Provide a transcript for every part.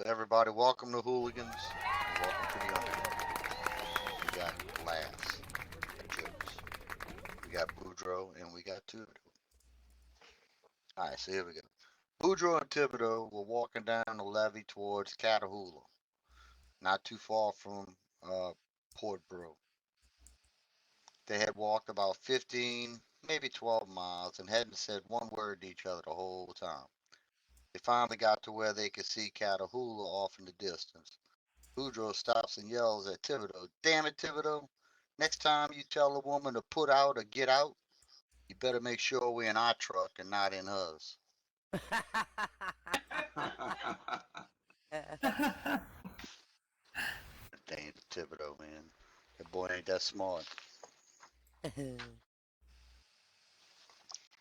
Everybody, welcome to Hooligans. And welcome to the Underground. We got Glass, Chips. We got Boudreaux, and we got Thibodeau. Alright, so here we go. Boudreaux and Thibodeau were walking down the levee towards Catahoula, not too far from Port Bro. They had walked about 15, maybe 12 miles and hadn't said one word to each other the whole time. They finally got to where they could see Catahoula off in the distance. Boudreaux stops and yells at Thibodeau, "Damn it, Thibodeau. Next time you tell a woman to put out or get out, you better make sure we're in our truck and not in hers." Damn Thibodeau, man. That boy ain't that smart. Alright,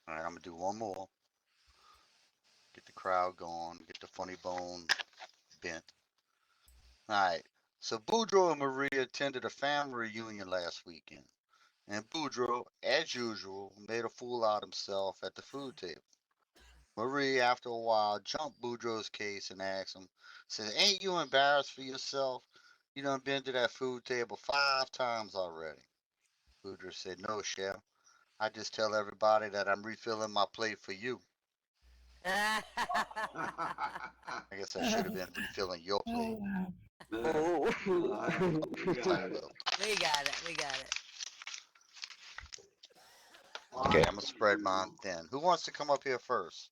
I'm gonna do one more. Get the crowd going, get the funny bone bent. Alright, so Boudreaux and Maria attended a family reunion last weekend, and Boudreaux, as usual, made a fool out of himself at the food table. Marie, after a while, jumped Boudreaux's case and asked him, said, "Ain't you embarrassed for yourself? You done been to that food table 5 times already." Boudreaux said, "No, Chef. I just tell everybody that I'm refilling my plate for you." I guess I should have been refilling your plate. We got it. Okay, I'm gonna spread mine thin. Who wants to come up here first?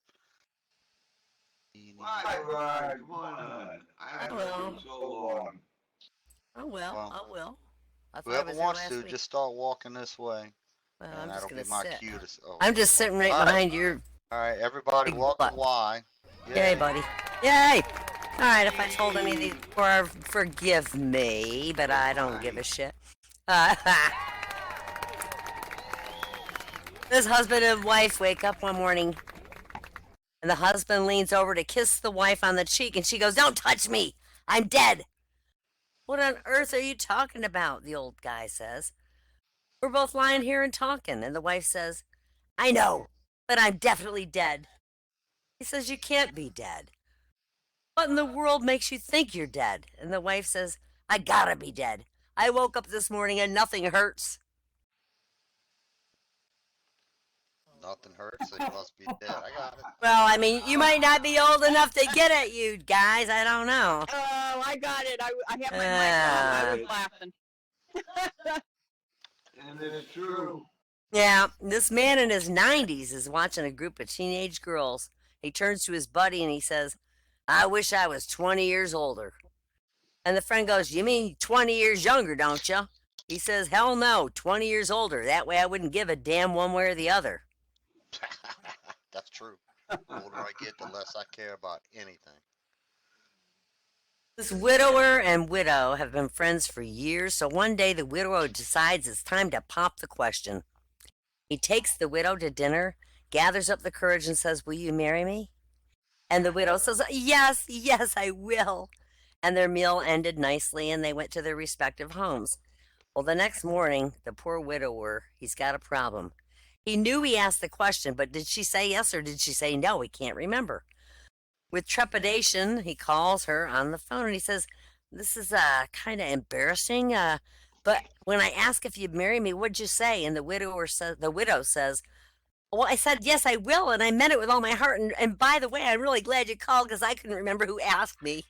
Wyvern, come on. I haven't heard you in so long. I will. I thought I Whoever was there wants last to, week. just start walking this way. Well, And I'm that'll just be gonna my sit. cue to. Oh. I'm just sitting right All behind your. All right, everybody, big welcome butt. Y. Yay, buddy. Yay! Alright, if I told any of these before, forgive me, but I don't give a shit. This husband and wife wake up one morning, and the husband leans over to kiss the wife on the cheek, and she goes, "Don't touch me! I'm dead!" "What on earth are you talking about?" the old guy says. "We're both lying here and talking," and the wife says, "I know, but I'm definitely dead." He says, "You can't be dead. What in the world makes you think you're dead?" And the wife says, "I gotta be dead. I woke up this morning and nothing hurts." Nothing hurts, so you must be dead. I got it. Well, I mean, you might not be old enough to get it, you guys. I don't know. Oh, I got it. I have my mic on. I was laughing. And it's true. Yeah, this man in his 90s is watching a group of teenage girls. He turns to his buddy and he says, "I wish I was 20 years older." And the friend goes, "You mean 20 years younger, don't you?" He says, "Hell no, 20 years older. That way I wouldn't give a damn one way or the other." That's true. The older I get, the less I care about anything. This widower and widow have been friends for years, so one day the widower decides it's time to pop the question. He takes the widow to dinner, gathers up the courage, and says, "Will you marry me?" And the widow says, "Yes, yes, I will." And their meal ended nicely, and they went to their respective homes. Well, the next morning, the poor widower, he's got a problem. He knew he asked the question, but did she say yes or did she say no? He can't remember. With trepidation, he calls her on the phone and he says, "This is kind of embarrassing, but when I ask if you'd marry me, what'd you say?" And the widow says, "Well, I said, yes, I will, and I meant it with all my heart. And by the way, I'm really glad you called because I couldn't remember who asked me."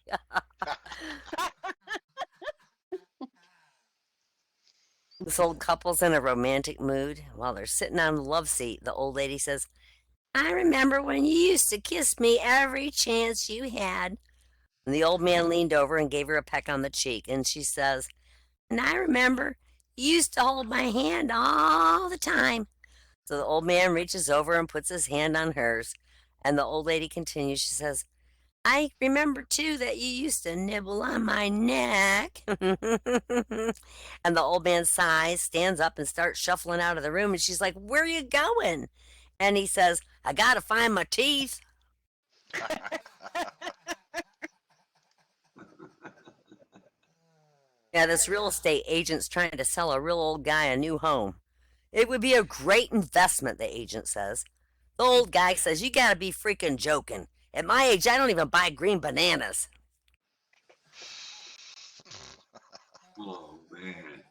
This old couple's in a romantic mood. While they're sitting on the love seat, the old lady says, "I remember when you used to kiss me every chance you had." And the old man leaned over and gave her a peck on the cheek, and she says, "And I remember you used to hold my hand all the time." So the old man reaches over and puts his hand on hers, and the old lady continues. She says, "I remember, too, that you used to nibble on my neck." And the old man sighs, stands up, and starts shuffling out of the room. And she's like, "Where are you going?" And he says, "I got to find my teeth." Yeah, this real estate agent's trying to sell a real old guy a new home. "It would be a great investment," the agent says. The old guy says, "You got to be freaking joking. At my age, I don't even buy green bananas." Oh, man.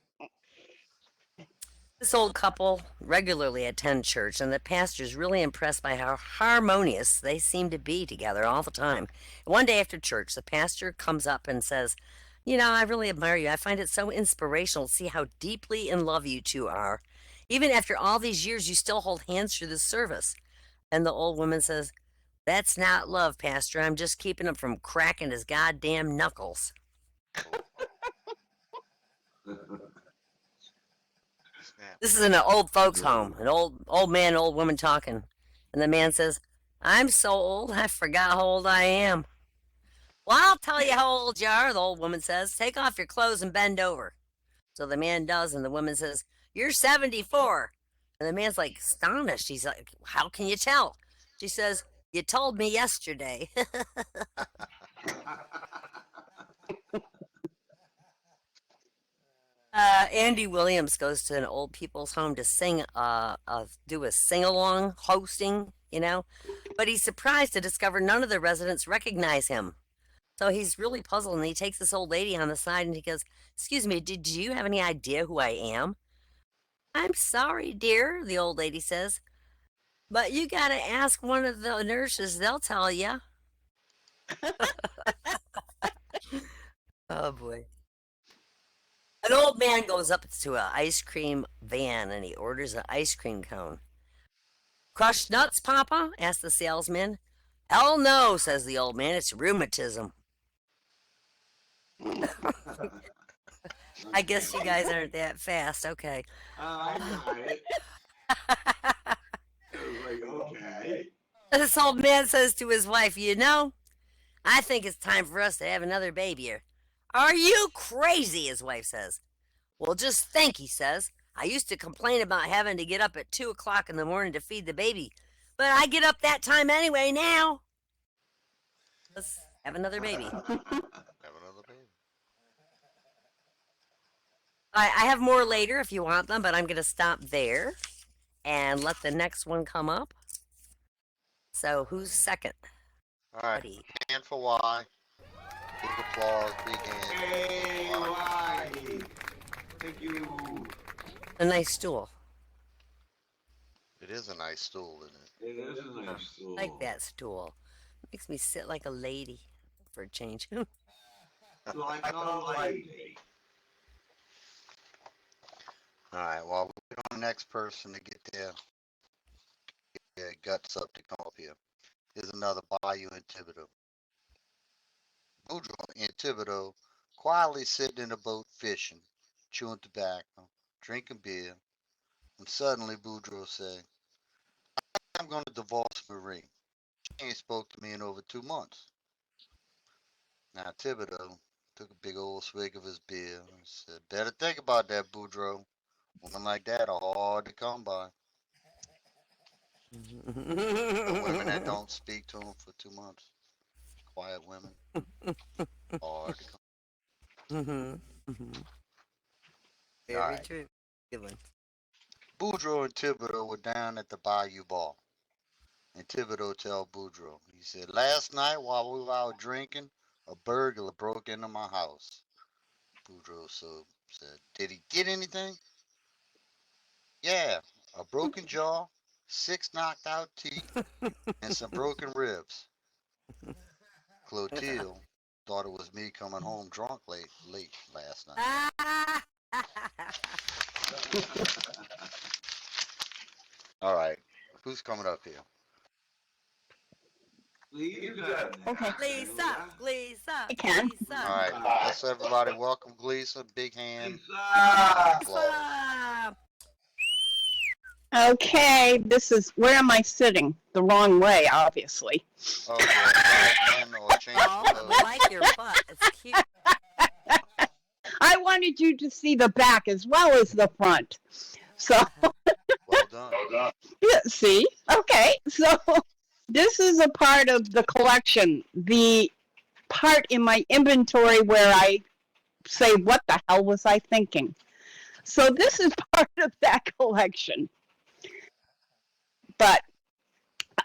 This old couple regularly attend church, and the pastor's really impressed by how harmonious they seem to be together all the time. One day after church, the pastor comes up and says, "You know, I really admire you. I find it so inspirational to see how deeply in love you two are. Even after all these years, you still hold hands through the service." And the old woman says, "That's not love, Pastor. I'm just keeping him from cracking his goddamn knuckles." Snap. This is in an old folks' home, an old man, and old woman talking. And the man says, "I'm so old, I forgot how old I am." "Well, I'll tell you how old you are," the old woman says. "Take off your clothes and bend over." So the man does, and the woman says, "You're 74." And the man's like astonished. He's like, "How can you tell?" She says, "You told me yesterday." Andy Williams goes to an old people's home to sing, do a sing along hosting, but he's surprised to discover none of the residents recognize him. So he's really puzzled, and he takes this old lady on the side and he goes, "Excuse me, did you have any idea who I am?" "I'm sorry, dear," the old lady says, "but you gotta ask one of the nurses, they'll tell you." Oh boy. An old man goes up to an ice cream van and he orders an ice cream cone. "Crushed nuts, Papa?" asks the salesman. "Hell no," says the old man. "It's rheumatism." I guess you guys aren't that fast. Okay. I got it. I was like, okay. This old man says to his wife, "I think it's time for us to have another baby." "Are you crazy?" his wife says. "Well, just think," he says. "I used to complain about having to get up at 2 o'clock in the morning to feed the baby, but I get up that time anyway now. Let's have another baby." Have another baby. I have more later if you want them, but I'm going to stop there and let the next one come up. So who's second? All right. Buddy. Hand for Y. Big applause. Big hand. Hey, why? Thank you. A nice stool. It is a nice stool, isn't it? It is a nice stool. I like that stool. Makes me sit like a lady for a change. Like a lady. All right. Well, we wait on the next person to get their guts up to come up here. Here's another Bayou in Thibodeau. Boudreaux in Thibodeau, quietly sitting in a boat fishing, chewing tobacco, drinking beer, and suddenly Boudreaux said, "I'm going to divorce Marie. She ain't spoke to me in over 2 months." Now Thibodeau took a big old swig of his beer and said, "Better think about that, Boudreaux. Women like that are hard to come by. The women that don't speak to him for 2 months. Quiet women. Hard to come." Very All right. true. Good one. Boudreaux and Thibodeau were down at the Bayou Bar. And Thibodeau tell Boudreaux, he said, "Last night while we were out drinking, a burglar broke into my house." Boudreaux said, "Did he get anything?" "Yeah, a broken jaw, 6 knocked out teeth, and some broken ribs." Clotilde thought it was me coming home drunk late last night. All right, who's coming up here? Gleesa. Okay. Gleesa, Gleesa, I can. Gleesa. All right, let's everybody welcome Gleesa. Big hand. Gleesa. Applause. Gleesa. Okay, this is, where am I sitting? The wrong way, obviously. Oh, yeah, man, or change Oh, the I like your butt. It's cute. I wanted you to see the back as well as the front. So, Well done. yeah, see? Okay, so this is a part of the collection, the part in my inventory where I say, what the hell was I thinking? So this is part of that collection. But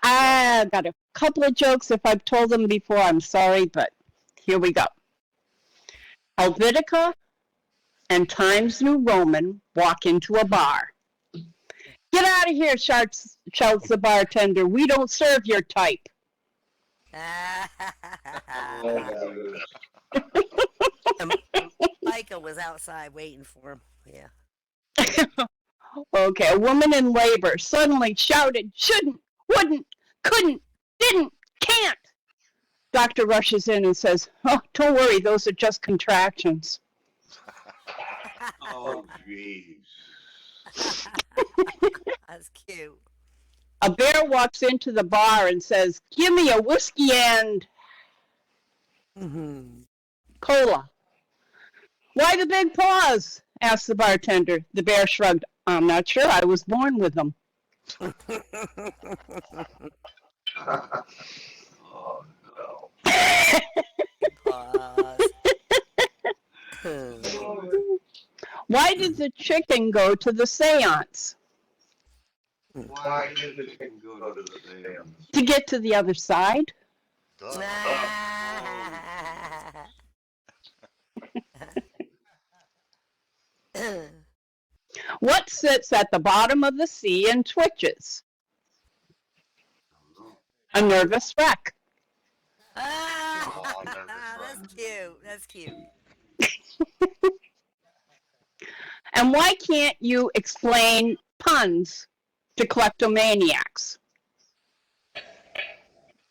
I got a couple of jokes. If I've told them before, I'm sorry, but here we go. Helvetica, and Times New Roman walk into a bar. Get out of here, shouts the bartender. We don't serve your type. Micah was outside waiting for him. Yeah. Okay, a woman in labor suddenly shouted, shouldn't, wouldn't, couldn't, didn't, can't. Doctor rushes in and says, oh, don't worry, those are just contractions. Oh, jeez. That's cute. A bear walks into the bar and says, give me a whiskey and cola. Why the big pause? Asked the bartender. The bear shrugged. I'm not sure. I was born with them. Oh, no. Pause. Why did the chicken go to the seance? Why did the chicken go to the seance? To get to the other side. Duh. What sits at the bottom of the sea and twitches? A nervous wreck. Oh, nervous That's cute. That's cute. And why can't you explain puns to kleptomaniacs?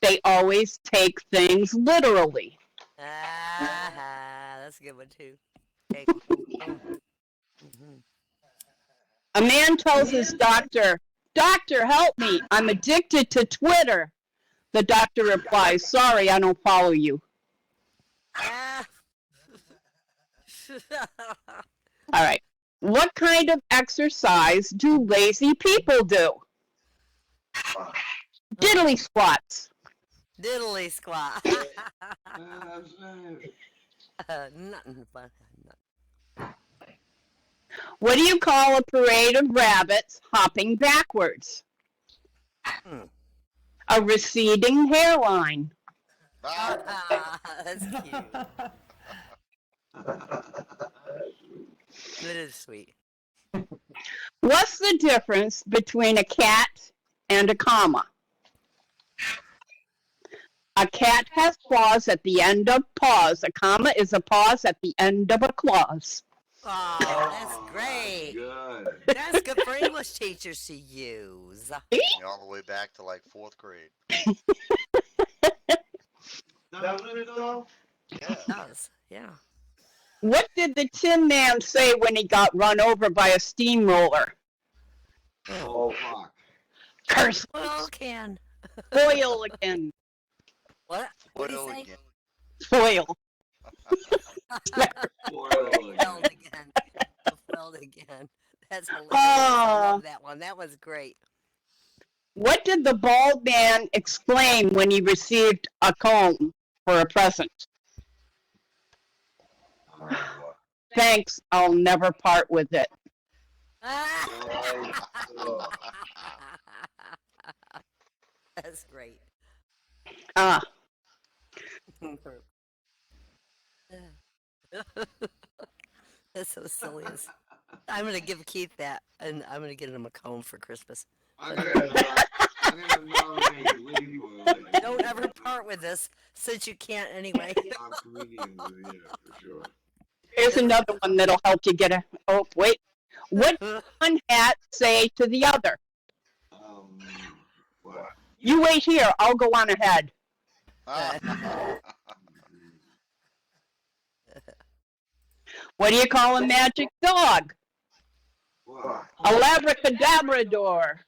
They always take things literally. That's a good one too. Okay. A man tells his doctor, Doctor, help me. I'm addicted to Twitter. The doctor replies, sorry, I don't follow you. All right. What kind of exercise do lazy people do? Diddly squats. Diddly squat. That's it. Nothing fun. What do you call a parade of rabbits hopping backwards? A receding hairline. That's cute. It is sweet. What's the difference between a cat and a comma? A cat has claws at the end of paws. A comma is a pause at the end of a clause. Oh, that's great. Good. That's good for English teachers to use. All the way back to like 4th grade. Doesn't it though? Yeah. It does. Yeah. What did the Tin Man say when he got run over by a steamroller? Oh, fuck. Curse, Well, can. foil again. What? What did Foil he say? again. Foil. Foil Foiled again. again. Foiled again. That's hilarious. I Ah. love that one. That was great. What did the bald man exclaim when he received a comb for a present? Oh, Thanks, I'll never part with it. oh. That's great. Ah, That's so silly. I'm gonna give Keith that, and I'm gonna get him a comb for Christmas. I'm gonna nominate Lee for it. Don't ever part with this, since you can't anyway. I'm comedian with you, for sure. here's another one that'll help you get a. Oh, wait. What did one hat say to the other? What? You wait here, I'll go on ahead. What do you call a magic dog? What? A labracadabrador.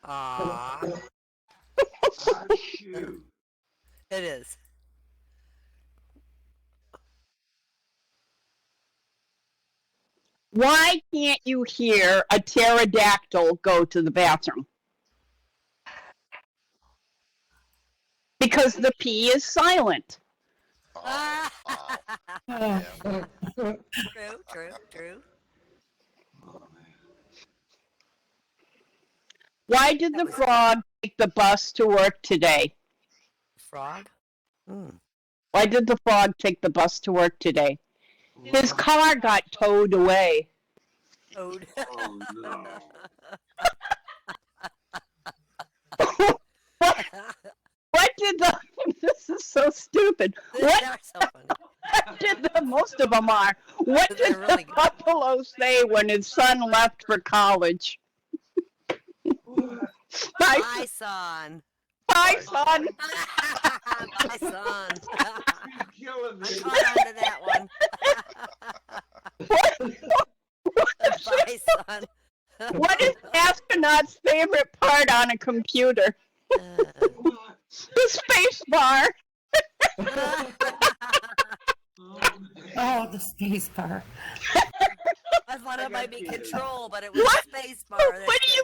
Aww, Ah, shoot. it is. Why can't you hear a pterodactyl go to the bathroom? Because the P is silent. Oh, True, yeah. true. Oh, man. Why did the frog take the bus to work today? Frog? Why did the frog take the bus to work today? His car got towed away. Ode. Oh no. What did the? This is so stupid. What They're so funny. did the? Most of them are. What did They're really the good. buffalo say when his son left for college? Bye, Bye, son. bye, son. Bye, son. You're killing I me. caught on to that one. Bye, son. What is an astronaut's favorite part on a computer? The space bar. Oh, the space bar. I thought it might be kidding. control, but it was What? space bar. What do you?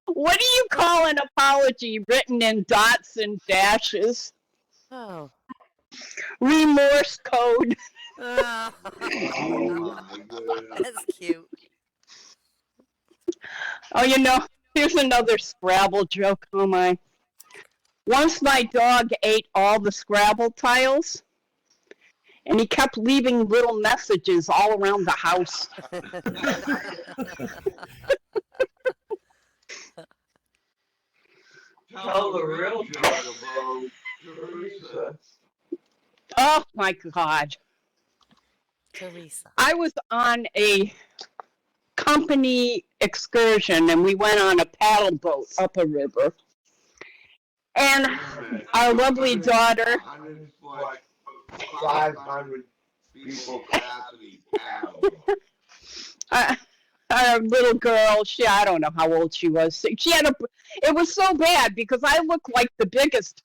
What do you call an apology written in dots and dashes? Oh. Remorse code. Oh. Oh my goodness. That's cute. Oh, you know, here's another Scrabble joke. Oh my. Once my dog ate all the Scrabble tiles, and he kept leaving little messages all around the house. Tell the real joke about Teresa. Oh my God. Teresa. I was on a company excursion and we went on a paddle boat up a river. And our lovely daughter, 100 foot, 500 people capacity paddle. our little girl, I don't know how old she was. It was so bad because I look like the biggest,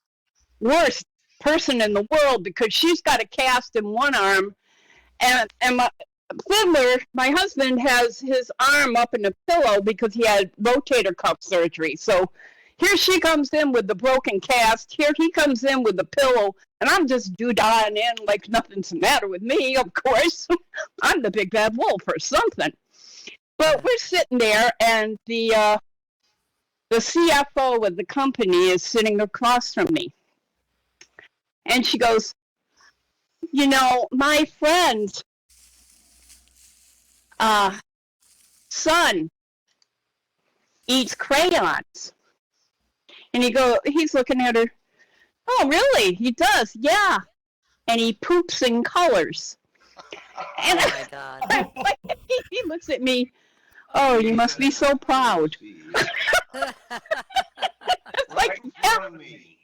worst person in the world because she's got a cast in one arm and my Fiddlah, my husband, has his arm up in a pillow because he had rotator cuff surgery. So here she comes in with the broken cast. Here he comes in with the pillow. And I'm just doo-dahing in like nothing's the matter with me, of course. I'm the big bad wolf or something. But we're sitting there, and the CFO of the company is sitting across from me. And she goes, you know, my friend's son eats crayons. And he's looking at her, oh, really? He does? Yeah. And he poops in colors. And Oh my God. he looks at me, oh, you must be so proud. Right Like, in front of me.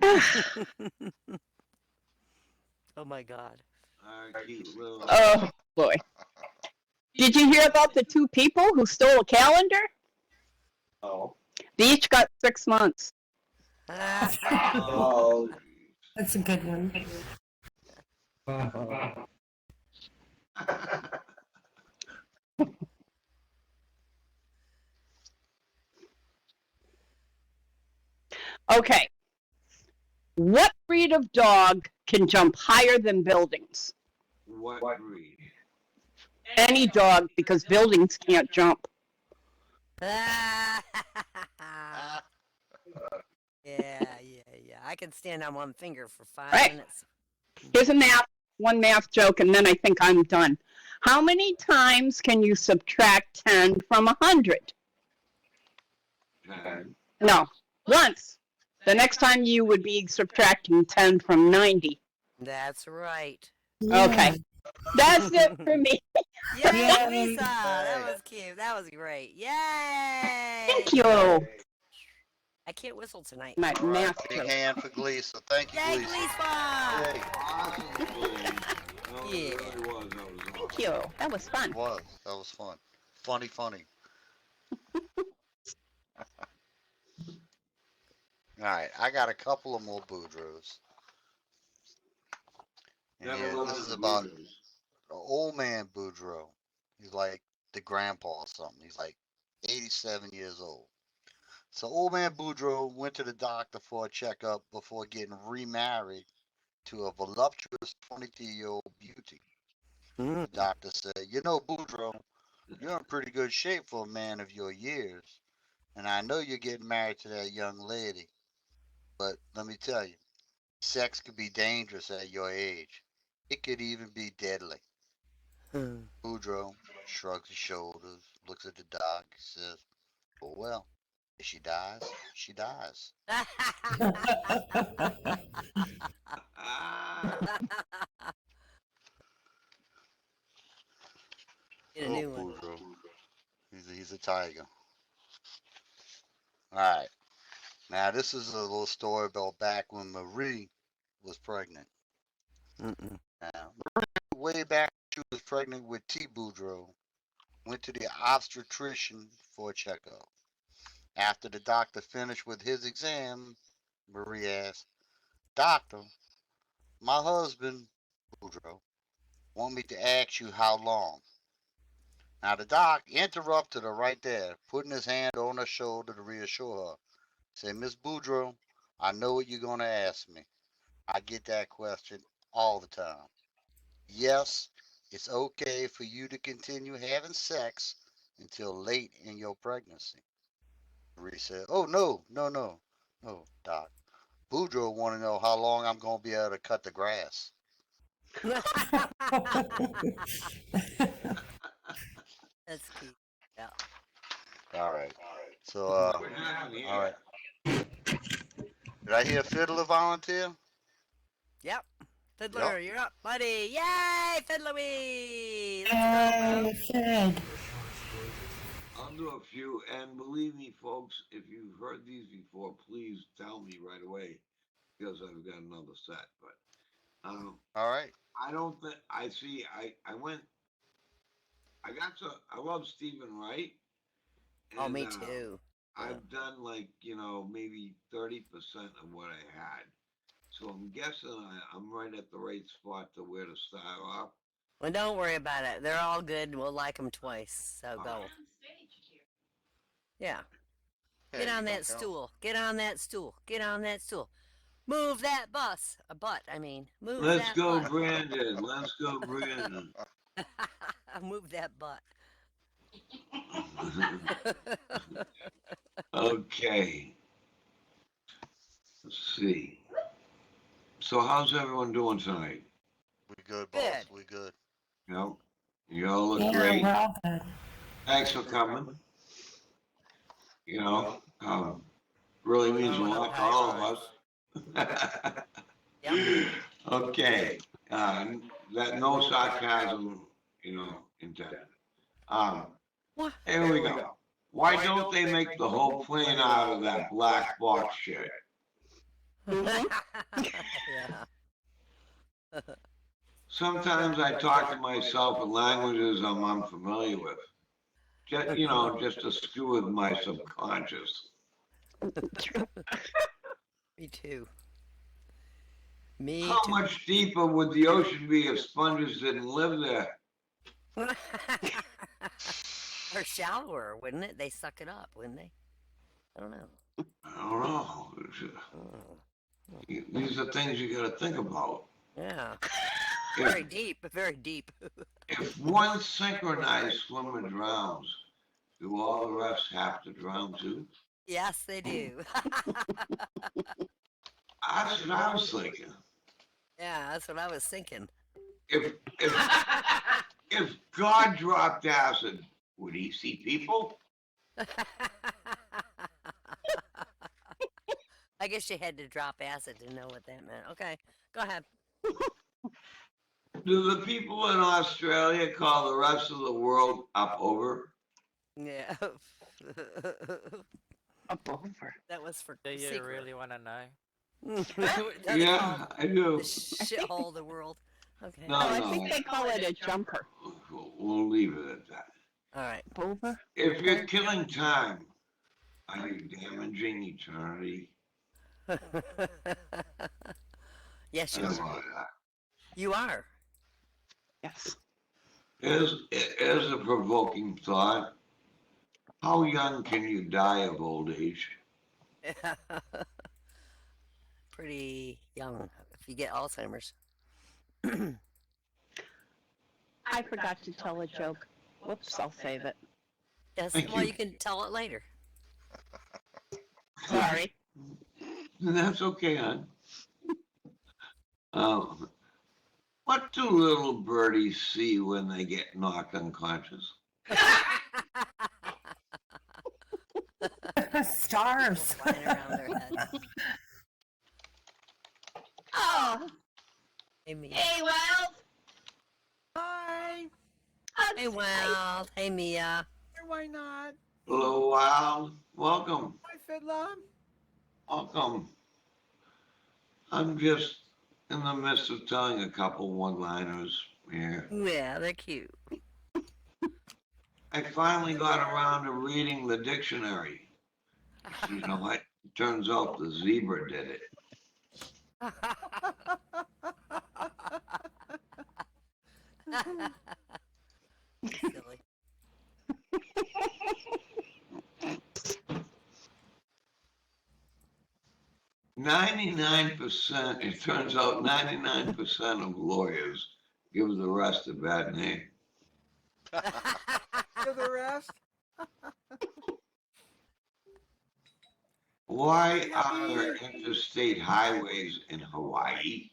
And Oh my God. our cute little. oh, boy. Did you hear about the two people who stole a calendar? Oh. They each got 6 months. Oh. That's a good one. Okay. What breed of dog can jump higher than buildings? What breed? Any dog, because buildings can't jump. Yeah. I can stand on one finger for 5 Right. minutes. Here's one math joke, and then I think I'm done. How many times can you subtract 10 from 100? 10. No, once. The next time you would be subtracting 10 from 90. That's right. Okay. That's it for me. Yay, Yay. Lisa! That was cute. That was great. Yay! Thank you. I can't whistle tonight. My All right, math big joke. hand for Gleesa. Thank you, Yay, Gleesa. Gleesa! Yay. Awesome, Blaze. No, Yeah. it really was. That was Thank awesome. you. That was fun. That was fun. Funny. All right, I got a couple of more Boudreaux. And Never yeah, loved this is the about Boudreaux. an old man Boudreaux. He's like the grandpa or something. He's like 87 years old. So old man Boudreaux went to the doctor for a checkup before getting remarried to a voluptuous 22-year-old beauty. The doctor said, you know, Boudreaux, you're in pretty good shape for a man of your years. And I know you're getting married to that young lady. But let me tell you, Sex could be dangerous at your age. It could even be deadly. Boudreaux shrugs his shoulders, looks at the doc, says, "Oh well, if she dies, she dies." Ah, Get a Oh, new one. Boudreaux. He's a tiger. All right. Now, this is a little story about back when Marie was pregnant. Mm-mm. Now, way back when she was pregnant with T. Boudreaux, went to the obstetrician for a checkup. After the doctor finished with his exam, Marie asked, "Doctor, my husband, Boudreaux, want me to ask you how long." Now, the doc interrupted her right there, putting his hand on her shoulder to reassure her. Said, "Miss Boudreaux, I know what you're going to ask me. I get that question all the time. Yes, it's okay for you to continue having sex until late in your pregnancy." Marie said, "Oh, no, Doc. Boudreaux want to know how long I'm going to be able to cut the grass." That's cute. Yeah. All right. So, what happened here? all right. Did I hear Fiddlah volunteer? Yep. Fiddler, you're up, buddy. Yay, Fiddler-wee! Let's go, Hey, bro. Sid. I'll do a few, and believe me, folks, if you've heard these before, please tell me right away because I've got another set. But All right. I don't think I see. I went. I got to. I love Stephen Wright, Oh, and me too. Yeah. I've done like maybe 30% of what I had. So I'm guessing I'm right at the right spot to where to start off. Well, don't worry about it. They're all good. We'll like them twice. So go. Alright. Yeah. Yeah, Get you on gonna that go. stool. Get on that stool. Get on that stool. Move that bus. A butt, I mean. Move Let's that go, butt. Brandon. Let's go, Brandon. Move that butt. Okay. Let's see. So how's everyone doing tonight? We good, boss. Good. We good. Yep. You all look Yeah, great. we're all good. Thanks for coming. Really means a lot to all of us. Yep. Okay. That no sarcasm, intended. What? Here we go. Why don't they make the whole plane out of that black box shit? Yeah. Sometimes I talk to myself in languages I'm unfamiliar with. Just to screw with my subconscious. Me too. Me How too. much deeper would the ocean be if sponges didn't live there? Or shallower, wouldn't it? They suck it up, wouldn't they? I don't know. I don't know. Oh. These are things you got to think about. Yeah. If, Very deep. Very deep. if one synchronized swimmer drowns, do all the rest have to drown too? Yes, they do. That's what I was thinking. Yeah, that's what I was thinking. If if God dropped acid, would he see people? I guess you had to drop acid to know what that meant. Okay, go ahead. Do the people in Australia call the rest of the world up over? Yeah. Up over. That was for Do you secret. really want to know? That's Yeah, called I do. the shithole of the world. Okay. No, I think they call it a jumper. We'll leave it at that. All right. Over? If you're killing time, are you damaging eternity? Yes, you That's are. all I got. You are. Yes. Here's a provoking thought. How young can you die of old age? Pretty young if you get Alzheimer's. I forgot to tell a joke. Whoops, I'll save it. Yes, Thank well, you. you can tell it later. Sorry. That's okay, hon. Um, what do little birdies see when they get knocked unconscious? Stars. Flying around their heads. Oh, Hey, Mia. hey, Wild. Hi. Hey, Wild. Hey, Mia. Why not? Hello, Wild. Welcome. Hi, Fiddlah. Welcome. I'm just in the midst of telling a couple one-liners here. Yeah, they're cute. I finally got around to reading the dictionary. You know what? Turns out the zebra did it. Silly. 99%, it turns out 99% of lawyers give the rest a bad name. To the rest. Why are there interstate highways in Hawaii?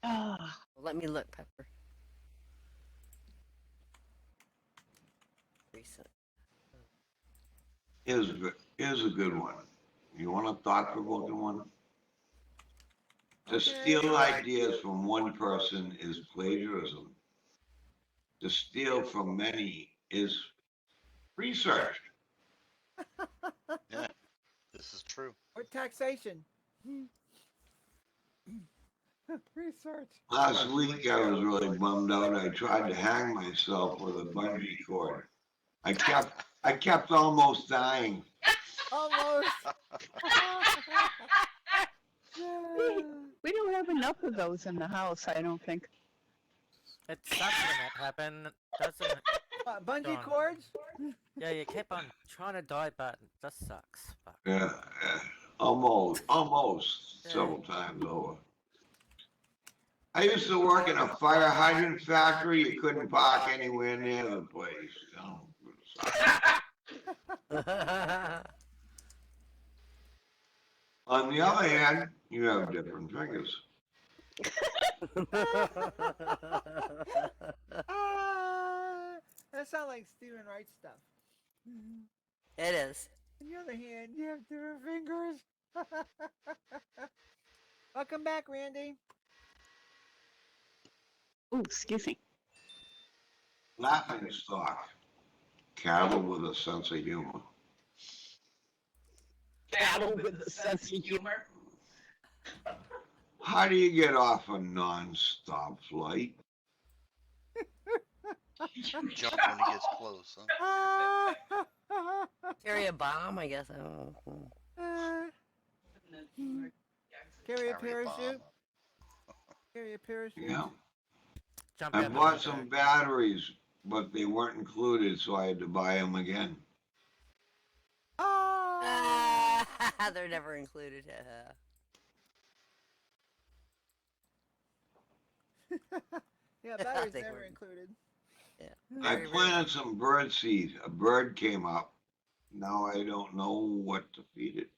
Oh, Let me look, Pepper. Recent. Here's a good one. You want a thought-provoking one? To steal ideas from one person is plagiarism. To steal from many is research. Yeah, this is true. Or taxation. Research. Last week I was really bummed out. I tried to hang myself with a bungee cord. I kept almost dying. Almost. we don't have enough of those in the house, I don't think. It sucks when that happens. Doesn't What, bungee Darn. cords? Yeah, you keep on trying to die, but it just sucks. But Yeah, almost several times over. I used to work in a fire hydrant factory. You couldn't park anywhere near the place. You know. On the other hand, you have different fingers. That sounds like Stephen Wright stuff. It is. On the other hand, you have different fingers. Welcome back, Randy. Ooh, excuse me. Laughing stock. Cattle with a sense of humor. Cattle with a sense of humor. How do you get off a non-stop flight? Jump when he gets close, huh? Carry a bomb, I guess. I don't know. Carry a Carry a bomb. parachute. Carry a parachute. Yeah. jump I out bought of the some back. batteries, but they weren't included, so I had to buy them again. Oh. They're never included. Yeah, batteries They never were- included. Yeah. I Very, very- planted some bird seed. A bird came up. Now I don't know what to feed it.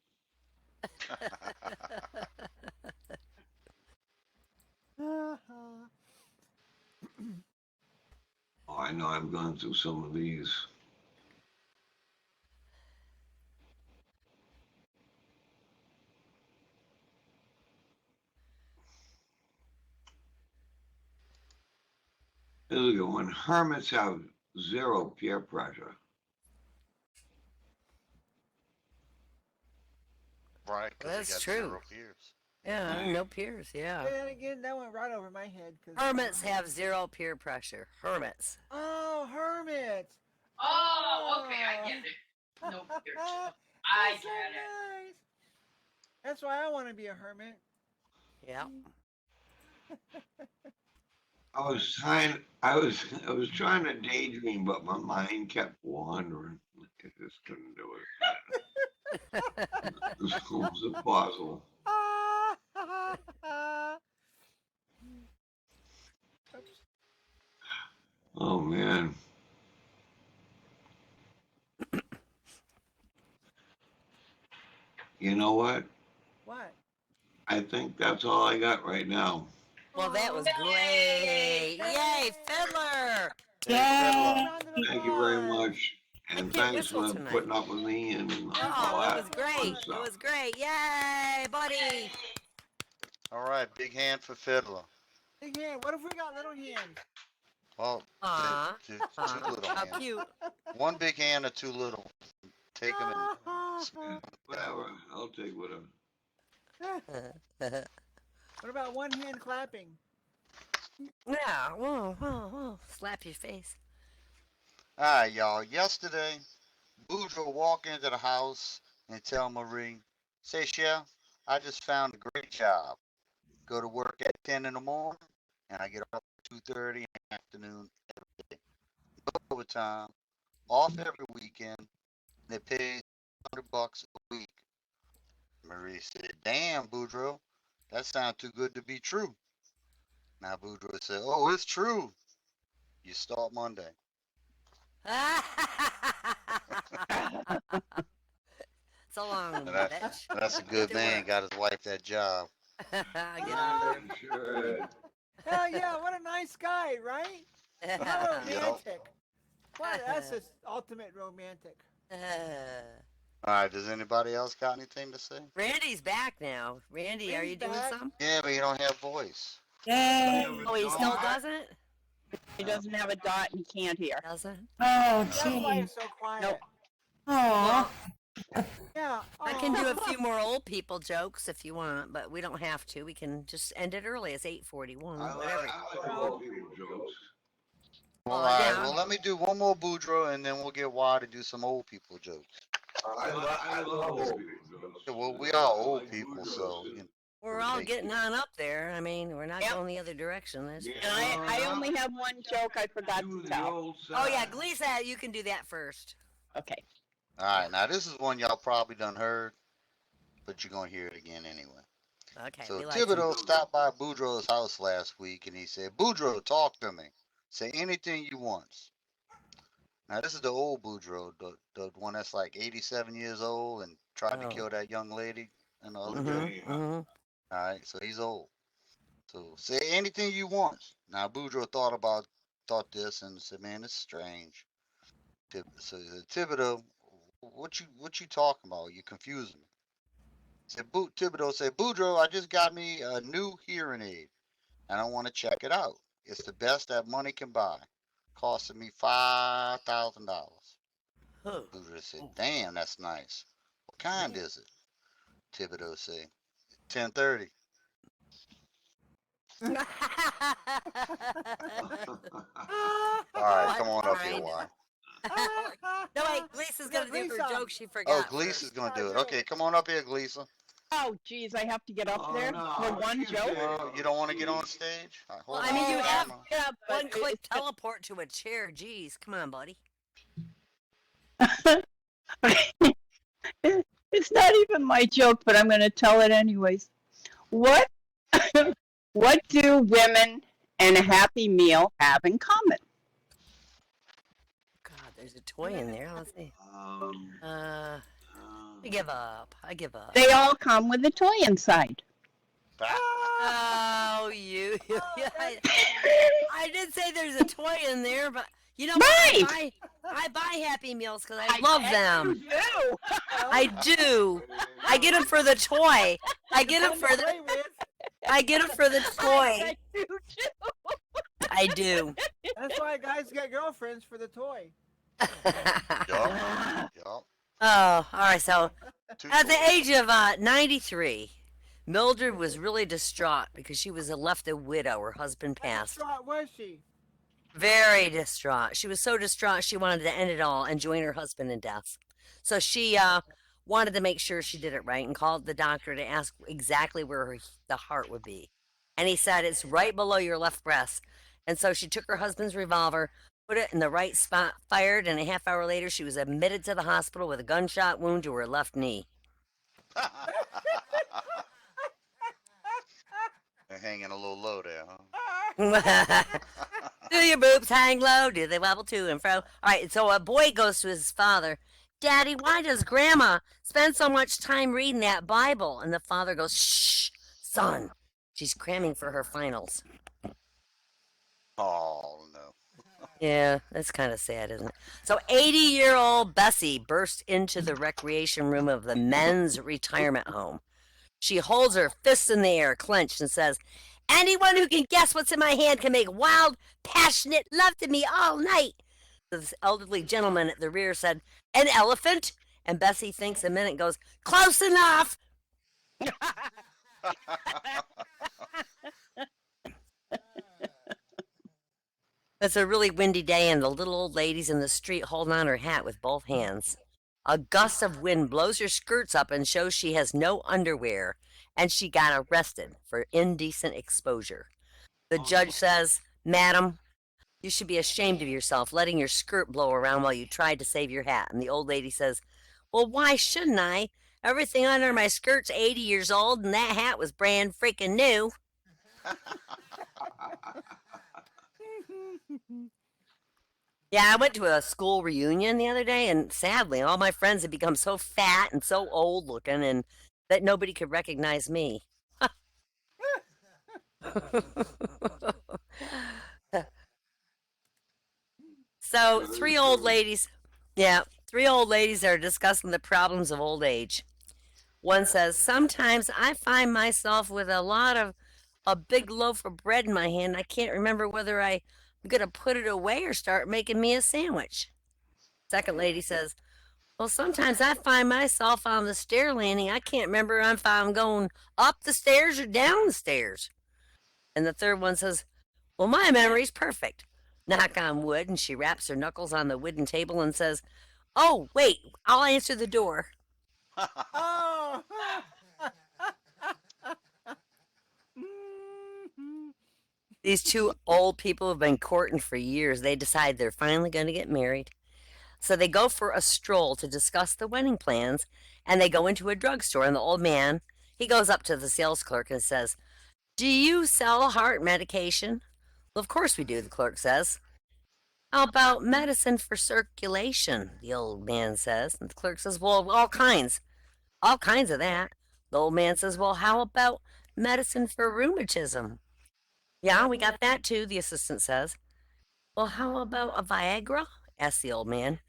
Oh, I know I'm going through some of these. Here's a good one. Hermits have zero peer pressure. Right, because That's they got true. 0 peers. Yeah, no peers. Yeah. And again, that went right over my head. Hermits have zero peer pressure. Hermits. Oh, hermits. Oh, okay, I get it. No peer pressure. I That's so get it. nice. That's why I want to be a hermit. Yeah. I was trying to daydream, but my mind kept wandering. I just couldn't do it. It was impossible. Oh man. You know what? What? I think that's all I got right now. Well, that was great. Yay, Fiddler! Hey, Yay. Round of Thank you very applause. much. And can't thanks whistle for tonight. putting up with me and all Oh, that it was fun great. It stuff. was great. Yay, buddy. All right, big hand for Fiddler. Big hand. What if we got little hands? Well, Aw. two Aw, little how hands. cute. One big hand or two little. Take them and Whatever. I'll take whatever. What about one hand clapping? Yeah, whoa, whoa, whoa. Slap your face. All right, y'all. Yesterday, Boudreaux walk into the house and tell Marie, say, Chef, I just found a great job. Go to work at 10 in the morning, and I get off at 2:30 in the afternoon every day. No overtime, off every weekend. They pay $100 a week. Marie said, damn, Boudreaux, that sounds too good to be true. Now Boudreaux said, oh, it's true. You start Monday. So long, That- bitch. That's a good To man. work. Got his wife that job. Get out of Sure. Hell yeah, what a nice guy, right? there. How romantic. What? That's just ultimate romantic. All right, does anybody else got anything to say? Randy's back now. Randy, are you Randy's doing back. some? Yeah, but you don't have voice. Yay. Oh, he still doesn't? He doesn't have a dot and he can't hear. Doesn't? Oh, That's why gee. it's so quiet. Nope. Oh. Yeah. I can do a few more old people jokes if you want, but we don't have to. We can just end it early. It's 8:41. I Whatever. like old people jokes. Well, Well, all right. yeah. Well, let me do one more Boudreaux, and then we'll get Wad to do some old people jokes. I love old people jokes. Yeah, well, we are I old like people, Boudreaux, so too. you know, We're all Hey. getting on up there. I mean, we're not Yep. going the other direction. That's Yeah. And I only have one joke I forgot Do to the tell. old Oh, yeah, side. Gleesa, you can do that first. Okay. All right. Now this is one y'all probably done heard, but you're gonna hear it again anyway. Okay, So we like Thibodeau stopped by Boudreaux's house last week, and he said, "Boudreaux, talk to me. Say anything you want." Now this is the old Boudreaux, the one that's like 87 years old and tried to Oh. kill that young lady and the other Mhm. girl. Mm-hmm, mm-hmm. All right, so he's old. So say anything you want. Now Boudreaux thought this and said, "Man, it's strange." So Thibodeau, what you talking about? You confusing me. Thibodeau said, "Boudreaux, I just got me a new hearing aid, and I want to check it out. It's the best that money can buy. Costing me $5,000." Oh. Boudreaux said, "Damn, that's nice. What kind is it?" Thibodeau said, 1030. All right, come on up here, Fine. why? No, wait, Gleesa's Yeah, gonna do her Gleesa. joke she Oh, forgot. Gleesa's first. gonna do it. Okay, come on up here, Gleesa. Oh, geez, I have to get up Oh, there no, for one you joke. say- Well, you don't want to get on stage? All right, Well, hold I mean, on, you hold have on. Yeah, but one click teleport to a chair. Jeez, come on, buddy. it's not even my joke, but I'm going to tell it anyways. What what do women and a Happy Meal have in common? God, there's a toy in there. Let's see. Um, I give up. I give up. They all come with a toy inside. Oh, you. I did say there's a toy in there, but you know Right. what? I buy Happy Meals because I love them. You. I do. I get them for the toy. I get them for the. Play with. I get them for the toy. You too. I do. That's why guys get girlfriends for the toy. Yup, yup. Oh, all right. So Two at the toys. age of 93, Mildred was really distraught because she was left a widow. Her husband How passed. distraught was she? Very distraught. She was so distraught she wanted to end it all and join her husband in death. So she wanted to make sure she did it right and called the doctor to ask exactly where the heart would be. And he said, it's right below your left breast. And so she took her husband's revolver, put it in the right spot, fired, and a half hour later she was admitted to the hospital with a gunshot wound to her left knee. They're hanging a little low there, huh? Do your boobs hang low? Do they wobble to and fro? All right, so a boy goes to his father Daddy, why does Grandma spend so much time reading that Bible? And the father goes, shh, son, she's cramming for her finals. Oh no. Yeah, that's kind of sad, isn't it? So 80-year-old Bessie bursts into the recreation room of the men's retirement home. She holds her fists in the air, clenched, and says, anyone who can guess what's in my hand can make wild, passionate love to me all night. This elderly gentleman at the rear said, an elephant? And Bessie thinks a minute and goes, close enough. It's a really windy day, and the little old lady's in the street holding on her hat with both hands. A gust of wind blows her skirts up and shows she has no underwear, and she got arrested for indecent exposure. The judge says, madam, you should be ashamed of yourself letting your skirt blow around while you tried to save your hat. And the old lady says, well, why shouldn't I? Everything under my skirt's 80 years old, and that hat was brand freaking new. Yeah, I went to a school reunion the other day, and sadly, all my friends had become so fat and so old looking and that nobody could recognize me. So, three old ladies are discussing the problems of old age. One says, sometimes I find myself with a big loaf of bread in my hand. I can't remember whether I'm going to put it away or start making me a sandwich. Second lady says, well, sometimes I find myself on the stair landing. I can't remember if I'm going up the stairs or down the stairs. And the third one says, well, my memory's perfect. Knock on wood, and she raps her knuckles on the wooden table and says, oh, wait, I'll answer the door. Oh. These two old people have been courting for years. They decide they're finally going to get married. So they go for a stroll to discuss the wedding plans, and they go into a drugstore, and the old man, he goes up to the sales clerk and says, do you sell heart medication? Well, of course we do, the clerk says. How about medicine for circulation? The old man says. And the clerk says, well, all kinds of that. The old man says, well, how about medicine for rheumatism? Yeah, we got that too, the assistant says. Well, how about a Viagra? Asks the old man.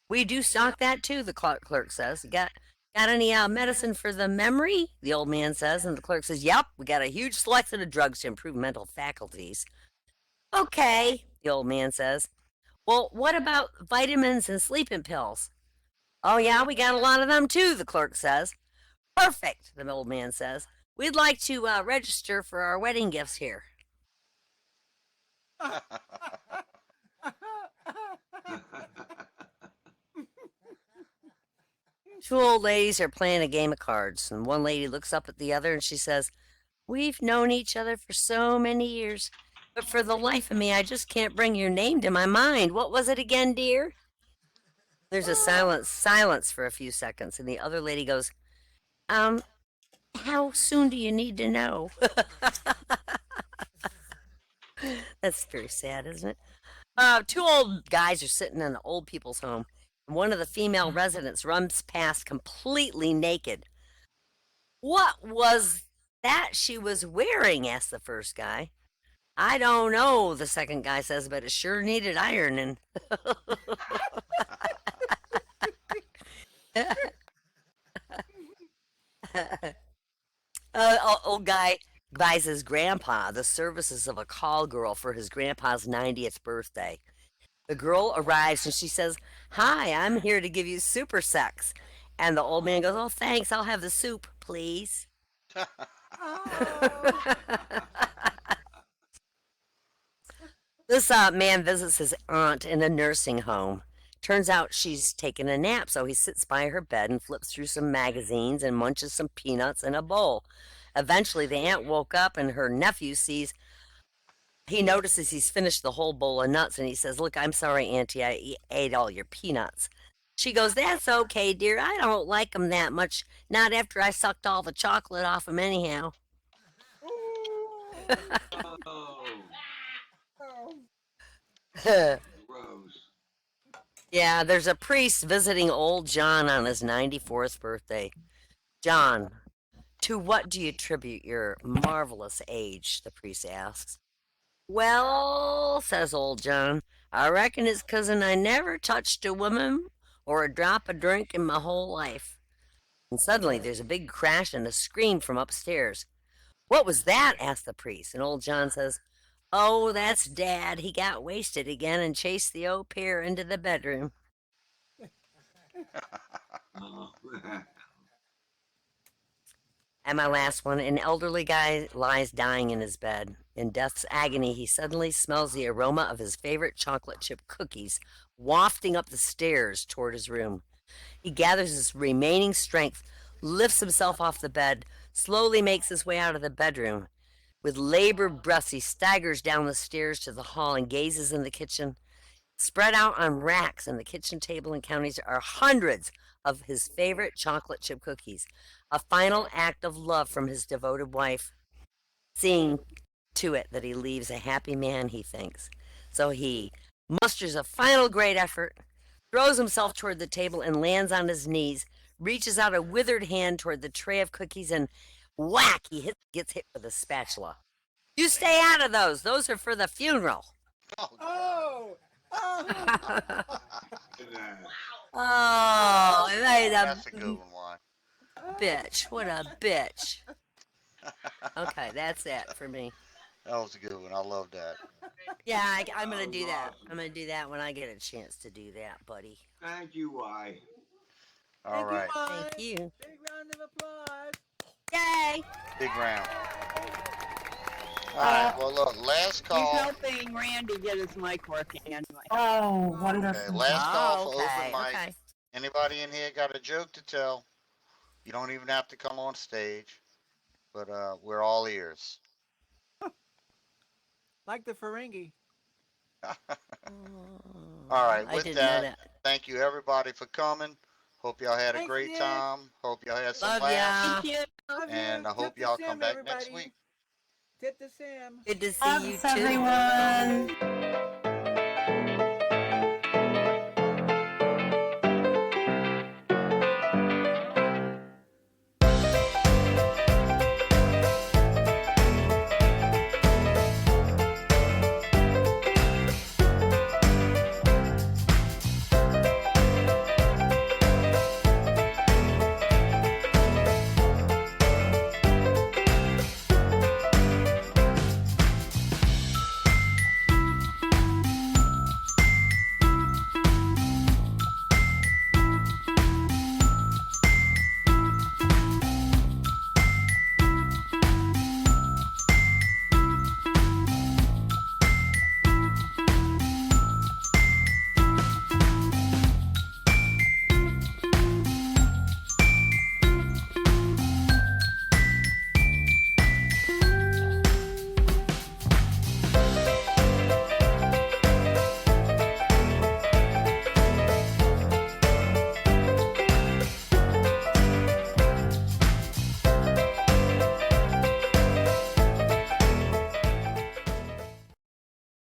We do stock that too, the clerk says. Got any medicine for the memory? The old man says. And the clerk says, yep, we got a huge selection of drugs to improve mental faculties. Okay, the old man says. Well, what about vitamins and sleeping pills? Oh, yeah, we got a lot of them too, the clerk says. Perfect, the old man says. We'd like to register for our wedding gifts here. Two old ladies are playing a game of cards, and one lady looks up at the other and she says, we've known each other for so many years, but for the life of me, I just can't bring your name to my mind. What was it again, dear? There's a silence for a few seconds, and the other lady goes, how soon do you need to know? That's very sad, isn't it? Two old guys are sitting in an old people's home. One of the female residents runs past completely naked. What was that she was wearing? Asked the first guy. I don't know, the second guy says, but it sure needed ironing. Old guy buys his grandpa the services of a call girl for his grandpa's 90th birthday. The girl arrives and she says, hi, I'm here to give you super sex. And the old man goes, oh, thanks, I'll have the soup, please. This man visits his aunt in a nursing home. Turns out she's taken a nap, so he sits by her bed and flips through some magazines and munches some peanuts in a bowl. Eventually, the aunt woke up and her nephew notices he's finished the whole bowl of nuts, and he says, look, I'm sorry, Auntie, I ate all your peanuts. She goes, that's okay, dear. I don't like them that much, not after I sucked all the chocolate off them anyhow. Oh, Oh. gross. Yeah, there's a priest visiting old John on his 94th birthday. John, to what do you attribute your marvelous age? The priest asks. Well, says old John, I reckon it's 'cause I never touched a woman or a drop of drink in my whole life. And suddenly there's a big crash and a scream from upstairs. What was that? Asked the priest. And old John says, Oh, that's Dad. He got wasted again and chased the old pair into the bedroom. Oh. And my last one, an elderly guy lies dying in his bed. In death's agony, he suddenly smells the aroma of his favorite chocolate chip cookies wafting up the stairs toward his room. He gathers his remaining strength, lifts himself off the bed, slowly makes his way out of the bedroom. With labored breaths, he staggers down the stairs to the hall and gazes in the kitchen. Spread out on racks in the kitchen table and counters are hundreds of his favorite chocolate chip cookies, a final act of love from his devoted wife, seeing to it that he leaves a happy man, he thinks. So he musters a final great effort, throws himself toward the table and lands on his knees, reaches out a withered hand toward the tray of cookies, and whack, gets hit with a spatula. You stay out of those. Those are for the funeral. Oh, Oh! Oh! Oh, made that's a good one, Juan. bitch. What a bitch. Okay, that's it for me. That was a good one. I love that. Yeah, I'm going to do that. Awesome. I'm going to do that when I get a chance to do that, buddy. Thank you, Y. All right. Thank you. Big round of applause. Yay! Big round. All right. Well, look, last He's call. helping Randy get his mic working anyway. Oh, Okay, wonderful. last call for okay, open mic. okay. Anybody in here got a joke to tell? You don't even have to come on stage, but we're all ears. Like the Ferengi. All right, I with didn't know that, that. thank you everybody for coming. Hope y'all had a Thanks, great Nick. time. Hope y'all had some Love laughs. ya. Thank you. Love And you. I hope Tip to y'all Sam, come back next everybody. week. Tip to Sam. Good to see you Thanks, too. everyone.